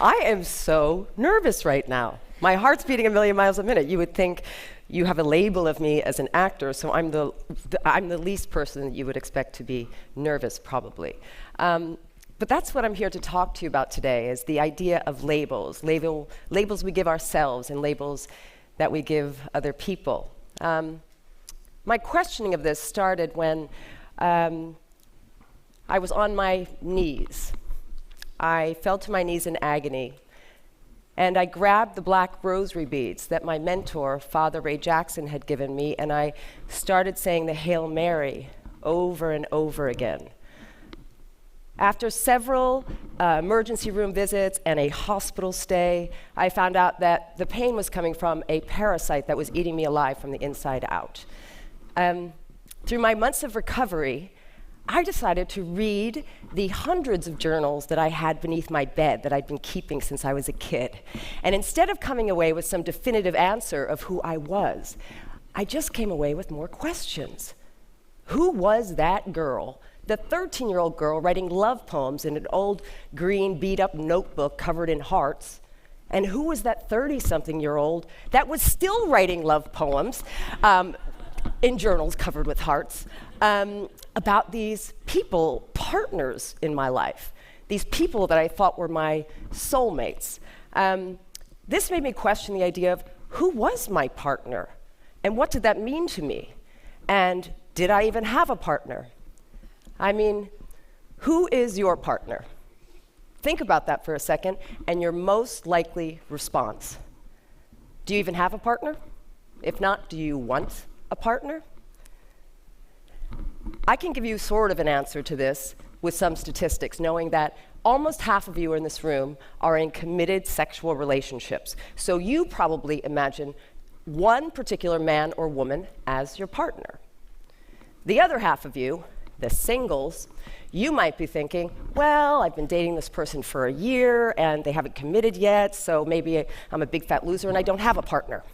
I am so nervous right now. My heart's beating a million miles a minute. You would think you have a label of me as an actor, so I'm the least person that you would expect to be nervous, probably. But that's what I'm here to talk to you about today, is the idea of labels. Labels we give ourselves and labels that we give other people. My questioning of this started when I was on my knees. I fell to my knees in agony, and I grabbed the black rosary beads that my mentor, Father Ray Jackson, had given me, and I started saying the Hail Mary over and over again. After several emergency room visits and a hospital stay, I found out that the pain was coming from a parasite that was eating me alive from the inside out. Through my months of recovery, I decided to read the hundreds of journals that I had beneath my bed that I'd been keeping since I was a kid. And instead of coming away with some definitive answer of who I was, I just came away with more questions. Who was that girl, the 13-year-old girl writing love poems in an old green beat-up notebook covered in hearts? And who was that 30-something-year-old that was still writing love poems in journals covered with hearts? About these people, partners in my life, these people that I thought were my soulmates. This made me question the idea of who was my partner, and what did that mean to me? And did I even have a partner? I mean, who is your partner? Think about that for a second, and your most likely response. Do you even have a partner? If not, do you want a partner? I can give you sort of an answer to this with some statistics, knowing that almost half of you in this room are in committed sexual relationships. So you probably imagine one particular man or woman as your partner. The other half of you, the singles, you might be thinking, well, I've been dating this person for a year and they haven't committed yet, so maybe I'm a big fat loser and I don't have a partner.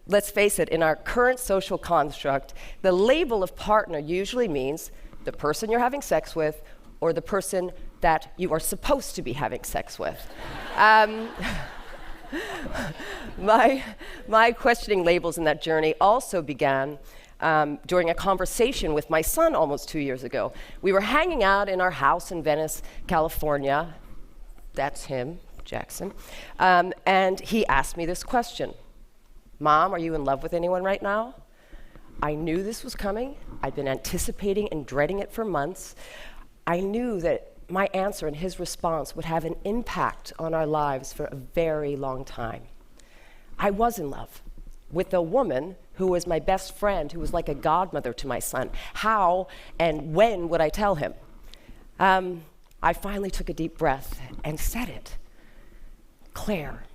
Let's face it, in our current social construct, the label of partner usually means the person you're having sex with or the person that you are supposed to be having sex with. My questioning labels in that journey also began during a conversation with my son almost 2 years ago. We were hanging out in our house in Venice, California. That's him, Jackson. And he asked me this question. Mom, are you in love with anyone right now? I knew this was coming. I'd been anticipating and dreading it for months. I knew that my answer and his response would have an impact on our lives for a very long time. I was in love with a woman who was my best friend, who was like a godmother to my son. How and when would I tell him? I finally took a deep breath and said it. Claire.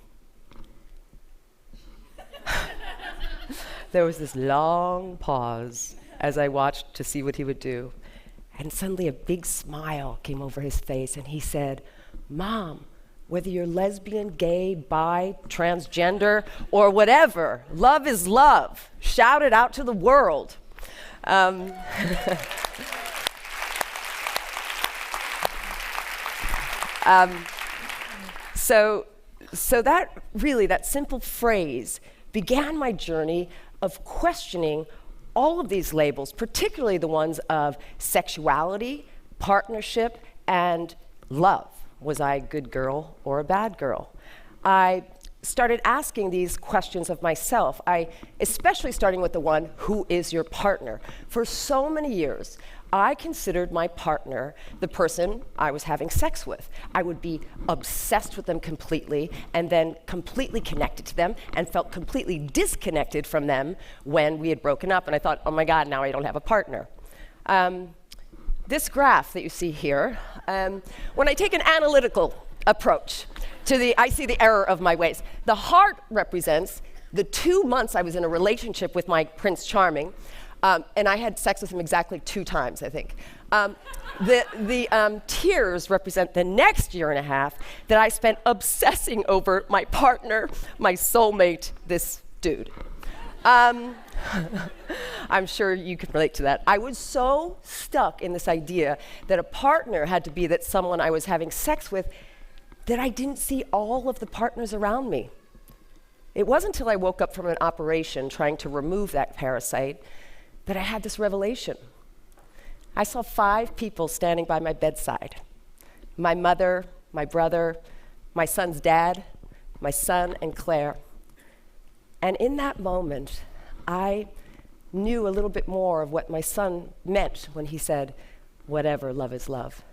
There was this long pause as I watched to see what he would do. And suddenly a big smile came over his face, and he said, Mom, whether you're lesbian, gay, bi, transgender, or whatever, love is love. Shout it out to the world. So that really, that simple phrase began my journey of questioning all of these labels, particularly the ones of sexuality, partnership, and love. Was I a good girl or a bad girl? I started asking these questions of myself, especially starting with the one, who is your partner? For so many years, I considered my partner the person I was having sex with. I would be obsessed with them completely and then completely connected to them and felt completely disconnected from them when we had broken up. And I thought, oh my God, now I don't have a partner. This graph that you see here, when I take an analytical approach to I see the error of my ways. The heart represents the 2 months I was in a relationship with my Prince Charming. And I had sex with him exactly 2 times, I think. The tears represent the next year and a half that I spent obsessing over my partner, my soulmate, this dude. I'm sure you can relate to that. I was so stuck in this idea that a partner had to be that someone I was having sex with that I didn't see all of the partners around me. It wasn't until I woke up from an operation trying to remove that parasite that I had this revelation. I saw 5 people standing by my bedside: my mother, my brother, my son's dad, my son, and Claire. And in that moment, I knew a little bit more of what my son meant when he said, "Whatever, love is love."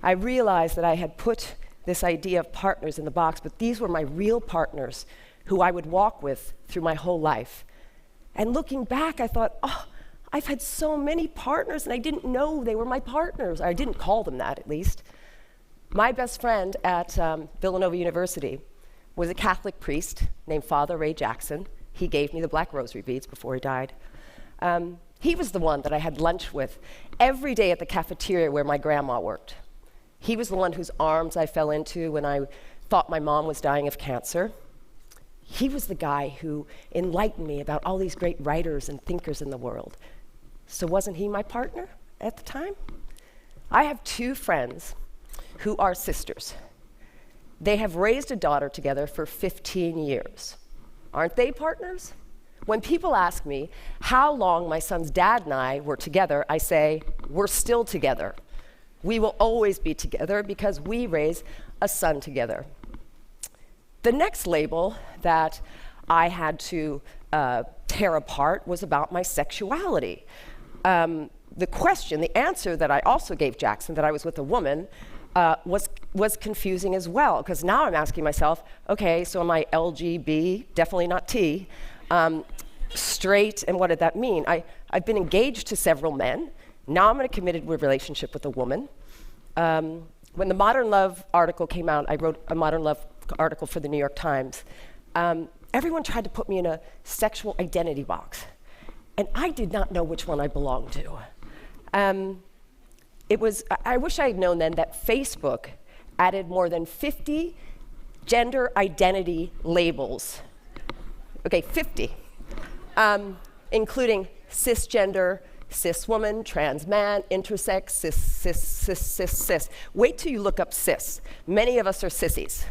I realized that I had put this idea of partners in the box, but these were my real partners who I would walk with through my whole life. And looking back, I thought, oh, I've had so many partners, and I didn't know they were my partners. I didn't call them that, at least. My best friend at Villanova University was a Catholic priest named Father Ray Jackson. He gave me the black rosary beads before he died. He was the one that I had lunch with every day at the cafeteria where my grandma worked. He was the one whose arms I fell into when I thought my mom was dying of cancer. He was the guy who enlightened me about all these great writers and thinkers in the world. So wasn't he my partner at the time? I have 2 friends who are sisters. They have raised a daughter together for 15 years. Aren't they partners? When people ask me how long my son's dad and I were together, I say, we're still together. We will always be together because we raise a son together. The next label that I had to tear apart was about my sexuality. The answer that I also gave Jackson, that I was with a woman, was confusing as well, because now I'm asking myself, okay, so am I LGB, definitely not T, straight, and what did that mean? I've been engaged to several men. Now I'm in a committed relationship with a woman. When the Modern Love article came out, I wrote a Modern Love article for the New York Times. Everyone tried to put me in a sexual identity box, and I did not know which one I belonged to. I wish I had known then that Facebook added more than 50 gender identity labels. Okay, 50, including cisgender, cis woman, trans man, intersex, cis. Wait till you look up cis. Many of us are sissies.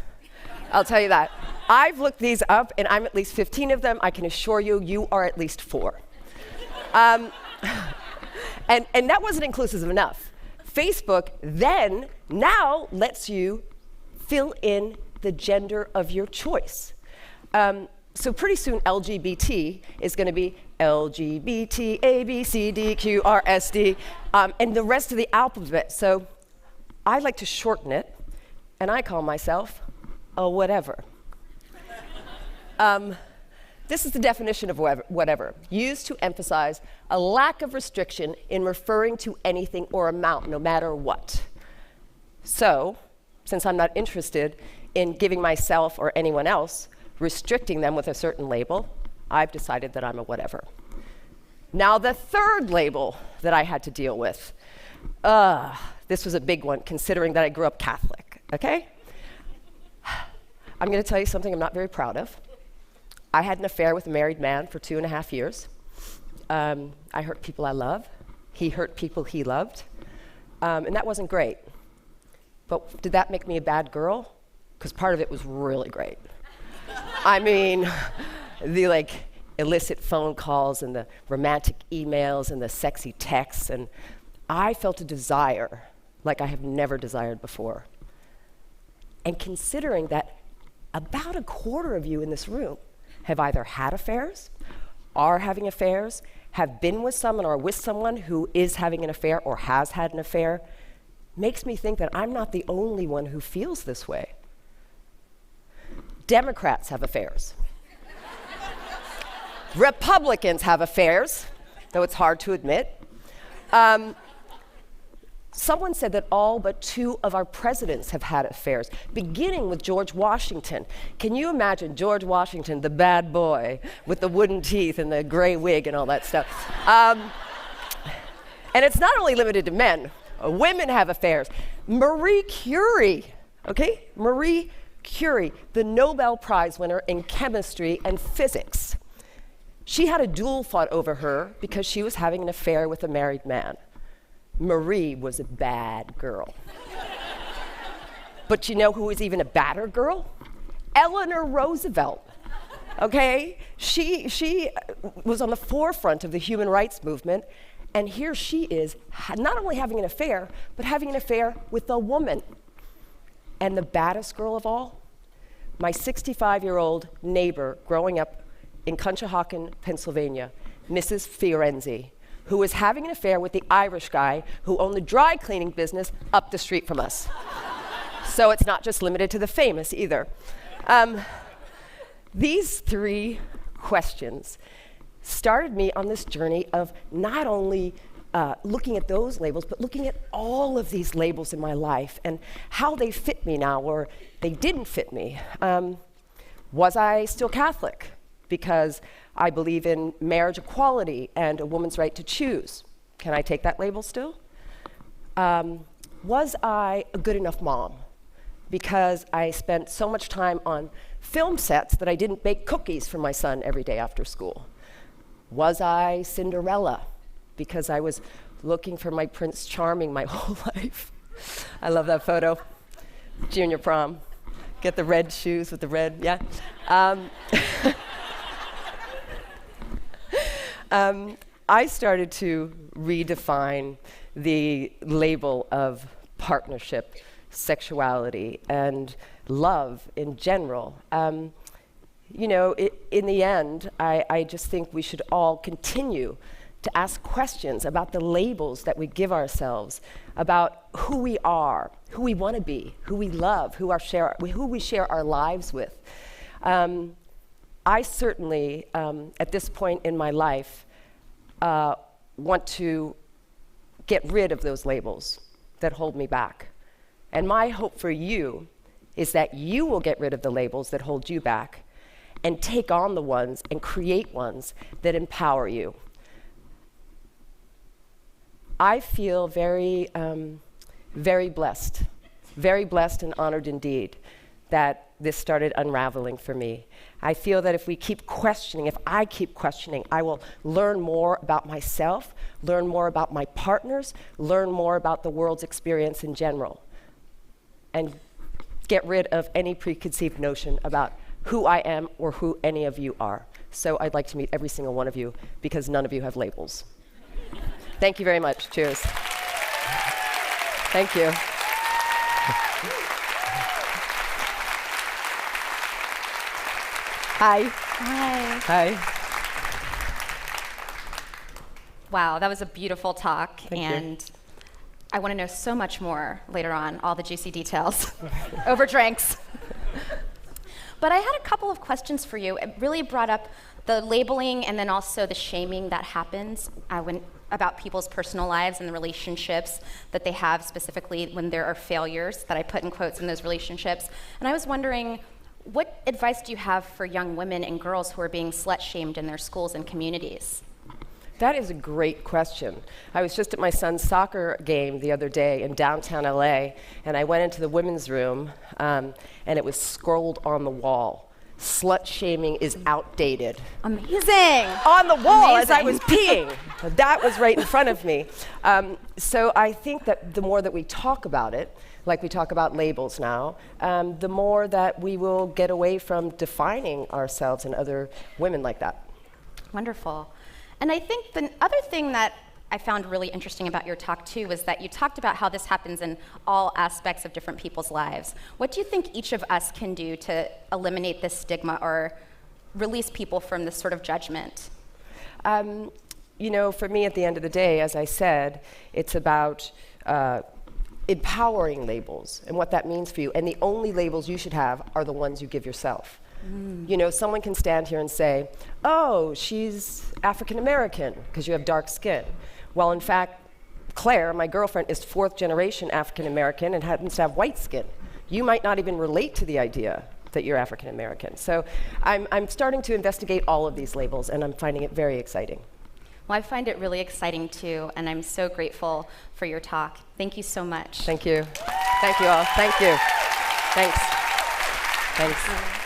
I'll tell you that. I've looked these up, and I'm at least 15 of them. I can assure you, you are at least 4. And that wasn't inclusive enough. Facebook then now lets you fill in the gender of your choice. So pretty soon LGBT is going to be LGBT, A, B, C, D, Q, R, S, D, and the rest of the alphabet. So I like to shorten it, and I call myself a whatever. This is the definition of whatever, used to emphasize a lack of restriction in referring to anything or amount, no matter what. So, since I'm not interested in giving myself or anyone else, restricting them with a certain label, I've decided that I'm a whatever. Now, the third label that I had to deal with, this was a big one, considering that I grew up Catholic, okay? I'm going to tell you something I'm not very proud of. I had an affair with a married man for 2.5 years. I hurt people I love. He hurt people he loved. And that wasn't great. But did that make me a bad girl? Because part of it was really great. I mean, the illicit phone calls and the romantic emails and the sexy texts, and I felt a desire like I have never desired before. And considering that about a quarter of you in this room have either had affairs, are having affairs, have been with someone or with someone who is having an affair or has had an affair, makes me think that I'm not the only one who feels this way. Democrats have affairs. Republicans have affairs, though it's hard to admit. Someone said that all but 2 of our presidents have had affairs, beginning with George Washington. Can you imagine George Washington, the bad boy, with the wooden teeth and the gray wig and all that stuff? And it's not only limited to men. Women have affairs. Marie Curie, okay? Marie Curie, the Nobel Prize winner in chemistry and physics. She had a duel fought over her because she was having an affair with a married man. Marie was a bad girl. But you know who was even a badder girl? Eleanor Roosevelt. Okay? She was on the forefront of the human rights movement, and here she is, not only having an affair, but having an affair with a woman. And the baddest girl of all? My 65-year-old neighbor growing up in Conshohocken, Pennsylvania, Mrs. Fiorenzi, who was having an affair with the Irish guy who owned the dry cleaning business up the street from us. So it's not just limited to the famous either. These three questions started me on this journey of not only looking at those labels, but looking at all of these labels in my life and how they fit me now or they didn't fit me. Was I still Catholic? Because I believe in marriage equality and a woman's right to choose. Can I take that label still? Was I a good enough mom? Because I spent so much time on film sets that I didn't bake cookies for my son every day after school. Was I Cinderella? Because I was looking for my Prince Charming my whole life. I love that photo. Junior prom. Get the red shoes with the red, yeah. I started to redefine the label of partnership, sexuality, and love in general. You know, in the end, I just think we should all continue to ask questions about the labels that we give ourselves, about who we are, who we want to be, who we love, who we share our lives with. I certainly, at this point in my life, want to get rid of those labels that hold me back. And my hope for you is that you will get rid of the labels that hold you back and take on the ones and create ones that empower you. I feel very, very blessed and honored indeed that this started unraveling for me. I feel that if I keep questioning, I will learn more about myself, learn more about my partners, learn more about the world's experience in general, and get rid of any preconceived notion about who I am or who any of you are. So I'd like to meet every single one of you because none of you have labels. Thank you very much. Cheers. Thank you. Hi. Hi. Hi. Wow, that was a beautiful talk. Thank and you. I want to know so much more later on, all the juicy details over drinks. But I had a couple of questions for you. It really brought up the labeling and then also the shaming that happens about people's personal lives and the relationships that they have, specifically when there are failures that I put in quotes in those relationships. And I was wondering, what advice do you have for young women and girls who are being slut-shamed in their schools and communities? That is a great question. I was just at my son's soccer game the other day in downtown LA, and I went into the women's room, and it was scrolled on the wall. Slut shaming is outdated. Amazing! On the wall Amazing. as I was peeing. That was right in front of me. So I think that the more that we talk about it, like we talk about labels now, the more that we will get away from defining ourselves and other women like that. Wonderful. And I think the other thing that I found really interesting about your talk too was that you talked about how this happens in all aspects of different people's lives. What do you think each of us can do to eliminate this stigma or release people from this sort of judgment? You know, for me at the end of the day, as I said, it's about empowering labels and what that means for you. And the only labels you should have are the ones you give yourself. You know, someone can stand here and say, oh, she's African American because you have dark skin. Well, in fact, Claire, my girlfriend, is 4th generation African American and happens to have white skin. You might not even relate to the idea that you're African American. So I'm starting to investigate all of these labels, and I'm finding it very exciting. Well, I find it really exciting too, and I'm so grateful for your talk. Thank you so much. Thank you. Thank you all. Thank you. Thanks. Thanks.